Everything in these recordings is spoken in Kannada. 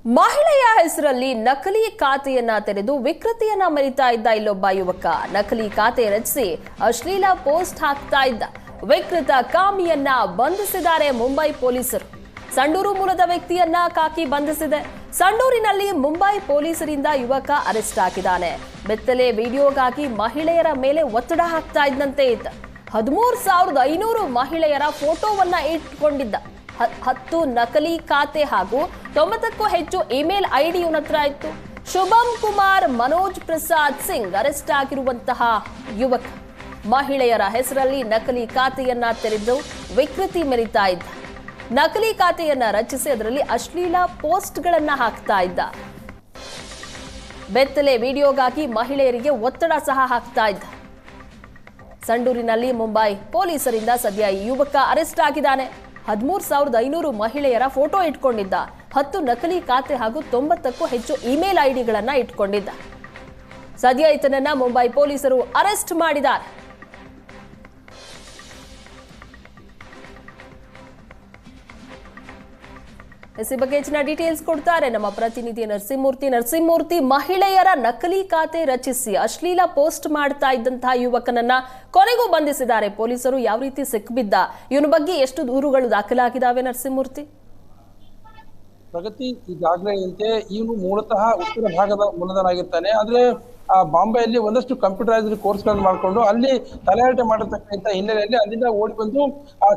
ಮಹಿಳೆಯ ಹೆಸರಲ್ಲಿ ನಕಲಿ ಖಾತೆಯನ್ನ ತೆರೆದು ವಿಕೃತಿಯನ್ನ ಮೆರಿತಾ ಇದ್ದ ಇಲ್ಲೊಬ್ಬ ಯುವಕ ನಕಲಿ ಖಾತೆ ರಚಿಸಿ ಅಶ್ಲೀಲ ಪೋಸ್ಟ್ ಹಾಕ್ತಾ ಇದ್ದ ವಿಕೃತ ಕಾಮಿಯನ್ನ ಬಂಧಿಸಿದ್ದಾರೆ ಮುಂಬೈ ಪೊಲೀಸರು. ಸಂಡೂರು ಮೂಲದ ವ್ಯಕ್ತಿಯನ್ನ ಕಾಕಿ ಬಂಧಿಸಿದೆ. ಸಂಡೂರಿನಲ್ಲಿ ಮುಂಬೈ ಪೊಲೀಸರಿಂದ ಯುವಕ ಅರೆಸ್ಟ್ ಆಗಿದ್ದಾನೆ. ಬೆತ್ತಲೆ ವಿಡಿಯೋಗಾಗಿ ಮಹಿಳೆಯರ ಮೇಲೆ ಒತ್ತಡ ಹಾಕ್ತಾ ಇದ್ದಂತೆ ಇದ್ದ 13,500 ಮಹಿಳೆಯರ ಫೋಟೋವನ್ನ ಇಟ್ಕೊಂಡಿದ್ದ. 10 ನಕಲಿ ಖಾತೆ ಹಾಗೂ 90ಕ್ಕೂ ಹೆಚ್ಚು ಇಮೇಲ್ ಐಡಿ ಇವನ ಹತ್ರ ಇತ್ತು. ಶುಭಂ ಕುಮಾರ್ ಮನೋಜ್ ಪ್ರಸಾದ್ ಸಿಂಗ್ ಅರೆಸ್ಟ್ ಆಗಿರುವಂತಹ ಯುವಕ ಮಹಿಳೆಯರ ಹೆಸರಲ್ಲಿ ನಕಲಿ ಖಾತೆಯನ್ನ ತೆರೆದು ವಿಕೃತಿ ಮೆರಿತಾ ಇದ್ದ. ನಕಲಿ ಖಾತೆಯನ್ನ ರಚಿಸಿ ಅದರಲ್ಲಿ ಅಶ್ಲೀಲ ಪೋಸ್ಟ್ಗಳನ್ನ ಹಾಕ್ತಾ ಇದ್ದ. ಬೆತ್ತಲೆ ವಿಡಿಯೋಗಾಗಿ ಮಹಿಳೆಯರಿಗೆ ಒತ್ತಡ ಸಹ ಹಾಕ್ತಾ ಇದ್ದ. ಸಂಡೂರಿನಲ್ಲಿ ಮುಂಬೈ ಪೊಲೀಸರಿಂದ ಸದ್ಯ ಈ ಯುವಕ ಅರೆಸ್ಟ್ ಆಗಿದ್ದಾನೆ. 13,500 ಮಹಿಳೆಯರ ಫೋಟೋ ಇಟ್ಕೊಂಡಿದ್ದ. 10 ನಕಲಿ ಖಾತೆ ಹಾಗೂ 90ಕ್ಕೂ ಹೆಚ್ಚು ಇಮೇಲ್ ಐಡಿಗಳನ್ನ ಇಟ್ಕೊಂಡಿದ್ದ. ಸದ್ಯ ಈತನನ್ನ ಮುಂಬೈ ಪೊಲೀಸರು ಅರೆಸ್ಟ್ ಮಾಡಿದ್ದಾರೆ. ಈ ಬಗ್ಗೆ ಹೆಚ್ಚಿನ ಡೀಟೇಲ್ಸ್ ಕೊಡ್ತಾರೆ ನಮ್ಮ ಪ್ರತಿನಿಧಿ ನರಸಿಂಹಮೂರ್ತಿ. ಮಹಿಳೆಯರ ನಕಲಿ ಖಾತೆ ರಚಿಸಿ ಅಶ್ಲೀಲ ಪೋಸ್ಟ್ ಮಾಡ್ತಾ ಇದ್ದಂತಹ ಯುವಕನನ್ನ ಕೊನೆಗೂ ಬಂಧಿಸಿದ್ದಾರೆ ಪೊಲೀಸರು. ಯಾವ ರೀತಿ ಸಿಕ್ಬಿದ್ದ, ಇವನ ಬಗ್ಗೆ ಎಷ್ಟು ದೂರುಗಳು ದಾಖಲಾಗಿದ್ದಾವೆ ನರಸಿಂಹಮೂರ್ತಿ? ಪ್ರಗತಿ ಈಗಾಗಲೇ ಇವನು ಮೂಲತಃ ಉತ್ತರ ಭಾಗದ ಮೂಲದನಾಗಿರ್ತಾನೆ. ಆದ್ರೆ ಬಾಂಬೆಯಲ್ಲಿ ಒಂದಷ್ಟು ಕಂಪ್ಯೂಟರೈಸ್ಡ್ ಕೋರ್ಸ್ಗಳನ್ನು ಮಾಡಿಕೊಂಡು ಅಲ್ಲಿ ತಲೆಹರಟೆ ಮಾಡಿರ್ತಕ್ಕಂಥ ಹಿನ್ನೆಲೆಯಲ್ಲಿ ಅಲ್ಲಿಂದ ಓಡಿ ಬಂದು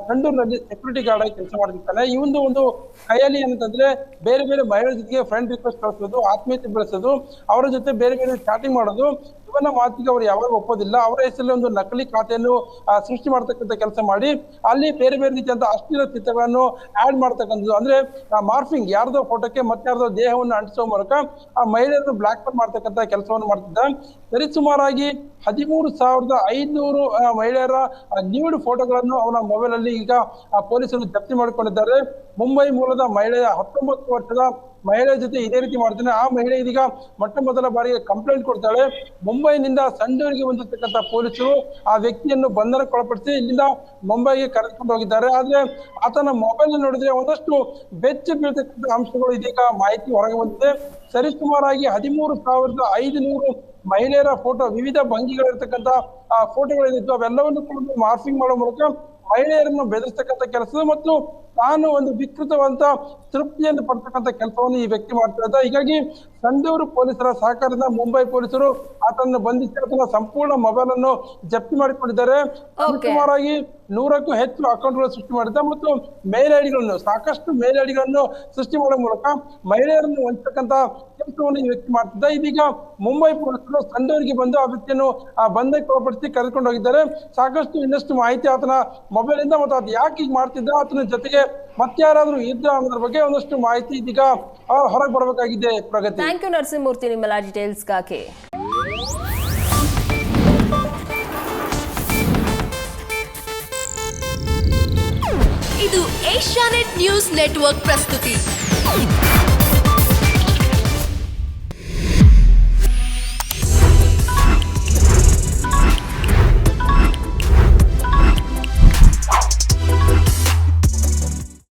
ಸಂಡೂರಿನಲ್ಲಿ ಸೆಕ್ಯೂರಿಟಿ ಗಾರ್ಡ್ ಆಗಿ ಕೆಲಸ ಮಾಡ್ತಿರ್ತಾನೆ. ಈ ಒಂದು ಕೈಯಲ್ಲಿ ಏನಂತಂದ್ರೆ ಬೇರೆ ಬೇರೆ ಮಹಿಳೆಯರ ಜೊತೆಗೆ ಫ್ರೆಂಡ್ ರಿಕ್ವೆಸ್ಟ್ ಕಳಿಸೋದು, ಆತ್ಮೀಯತೆ ಬೆಳೆಸೋದು, ಅವರ ಜೊತೆ ಬೇರೆ ಬೇರೆ ಚಾಟಿಂಗ್ ಮಾಡೋದು, ಇವನ್ನ ಮಾತಿಗೆ ಅವ್ರು ಯಾವಾಗ ಒಪ್ಪೋದಿಲ್ಲ. ಅವರ ಹೆಸರಲ್ಲಿ ಒಂದು ನಕಲಿ ಖಾತೆಯನ್ನು ಸೃಷ್ಟಿ ಮಾಡ್ತಕ್ಕಂಥ ಕೆಲಸ ಮಾಡಿ ಅಲ್ಲಿ ಬೇರೆ ಬೇರೆ ರೀತಿಯಂತ ಅಶ್ಲೀಲ ಚಿತ್ರಗಳನ್ನು ಆಡ್ ಮಾಡ್ತಕ್ಕಂಥದ್ದು, ಅಂದ್ರೆ ಮಾರ್ಫಿಂಗ್, ಯಾರ್ದೋ ಫೋಟೋಕ್ಕೆ ಮತ್ತೆ ಯಾರ್ದೋ ದೇಹವನ್ನು ಅಂಟಿಸುವ ಮೂಲಕ ಆ ಮಹಿಳೆಯರನ್ನು ಬ್ಲಾಕ್ ಮೇಲ್ ಮಾಡ್ತಕ್ಕಂಥ ಕೆಲಸವನ್ನು ಮಾಡ್ತಿದ್ದ. ಸರಿಸುಮಾರಾಗಿ 13,500 ಮಹಿಳೆಯರ ನ್ಯೂಡ್ ಫೋಟೋಗಳನ್ನು ಅವನ ಮೊಬೈಲ್ ಅಲ್ಲಿ ಈಗ ಪೊಲೀಸರು ಜಪ್ತಿ ಮಾಡಿಕೊಂಡಿದ್ದಾರೆ. ಮುಂಬೈ ಮೂಲದ ಮಹಿಳೆಯ 19 ವರ್ಷದ ಮಹಿಳೆಯ ಜೊತೆ ಇದೇ ರೀತಿ ಮಾಡ್ತಾನೆ. ಆ ಮಹಿಳೆ ಇದೀಗ ಮೊಟ್ಟ ಮೊದಲ ಬಾರಿಗೆ ಕಂಪ್ಲೇಂಟ್ ಕೊಡ್ತಾಳೆ. ಮುಂಬೈನಿಂದ ಸಂಡೂರಿಗೆ ಬಂದಿರ್ತಕ್ಕಂಥ ಪೊಲೀಸರು ಆ ವ್ಯಕ್ತಿಯನ್ನು ಬಂಧನಕ್ಕೊಳಪಡಿಸಿ ಇಲ್ಲಿಂದ ಮುಂಬೈಗೆ ಕರೆದುಕೊಂಡು ಹೋಗಿದ್ದಾರೆ. ಆದ್ರೆ ಆತನ ಮೊಬೈಲ್ ನೋಡಿದ್ರೆ ಒಂದಷ್ಟು ಬೆಚ್ಚ ಬೀಳ್ತಕ್ಕಂಥ ಅಂಶಗಳು ಇದೀಗ ಮಾಹಿತಿ ಹೊರಗೆ ಬಂದಿದೆ. ಸರಿಸುಮಾರಾಗಿ 13,500 ಮಹಿಳೆಯರ ಫೋಟೋ, ವಿವಿಧ ಭಂಗಿಗಳಿರ್ತಕ್ಕಂಥ ಫೋಟೋಗಳಿದ್ದು ಅವೆಲ್ಲವನ್ನು ಕೂಡ ಮಾರ್ಫಿಂಗ್ ಮಾಡೋ ಮೂಲಕ ಮಹಿಳೆಯರನ್ನು ಬೆದರಿಸ್ತಕ್ಕಂಥ ಕೆಲಸ ಮತ್ತು ತಾನು ಒಂದು ವಿಕೃತವಂತ ತೃಪ್ತಿಯನ್ನು ಪಡ್ತಕ್ಕಂಥ ಕೆಲಸವನ್ನು ಈ ವ್ಯಕ್ತಿ ಮಾಡ್ತಾ ಇದ್ದ. ಹೀಗಾಗಿ ಸಂಡೂರು ಪೊಲೀಸರ ಸಹಕಾರದಿಂದ ಮುಂಬೈ ಪೊಲೀಸರು ಆತನನ್ನು ಬಂಧಿಸಿ ಆತನ ಸಂಪೂರ್ಣ ಮೊಬೈಲ್ ಅನ್ನು ಜಪ್ತಿ ಮಾಡಿಕೊಂಡಿದ್ದಾರೆ. ಸುಮಾರಾಗಿ 100ಕ್ಕೂ ಹೆಚ್ಚು ಅಕೌಂಟ್ಗಳು ಸೃಷ್ಟಿ ಮಾಡಿದ್ದ ಮತ್ತು ಮೇಲ್ ಐಡಿಗಳನ್ನು, ಸಾಕಷ್ಟು ಮೇಲ್ ಐಡಿಗಳನ್ನು ಸೃಷ್ಟಿ ಮಾಡೋ ಮೂಲಕ ಮಹಿಳೆಯರನ್ನು ವಂಚತಕ್ಕಂಥ ಕೆಲಸವನ್ನು ಈ ವ್ಯಕ್ತಿ ಮಾಡ್ತಿದ್ದ. ಇದೀಗ ಮುಂಬೈ ಪೊಲೀಸರು ಸಂಡೂರಿಗೆ ಬಂದು ಆ ವ್ಯಕ್ತಿಯನ್ನು ಬಂಧಕ್ಕೆ ಒಳಪಡಿಸಿ ಕರೆದುಕೊಂಡು ಹೋಗಿದ್ದಾರೆ. ಸಾಕಷ್ಟು ಇನ್ನಷ್ಟು ಮಾಹಿತಿ ಆತನ ಮೊಬೈಲ್ ಇಂದ ಮತ್ತು ಅದು ಯಾಕೆ ಈಗ ಮಾಡ್ತಿದ್ದ, ಆತನ ಜೊತೆಗೆ ಮತ್ತಾರಾದ್ರೂ ಇದ್ರ ಅನ್ನೋದ್ರ ಬಗ್ಗೆ ಒಂದಷ್ಟು ಮಾಹಿತಿ ಇದೀಗ ಹೊರಗೆ ಬರಬೇಕಾಗಿದೆ. ಪ್ರಗತಿ, ಥ್ಯಾಂಕ್ ಯು ನರಸಿಂಹಮೂರ್ತಿ ನಿಮ್ಮೆಲ್ಲ ಡೀಟೇಲ್ಸ್ಗಾಗಿ. ಇದು ಏಷ್ಯಾನೆಟ್ ನ್ಯೂಸ್ ನೆಟ್ವರ್ಕ್ ಪ್ರಸ್ತುತಿ.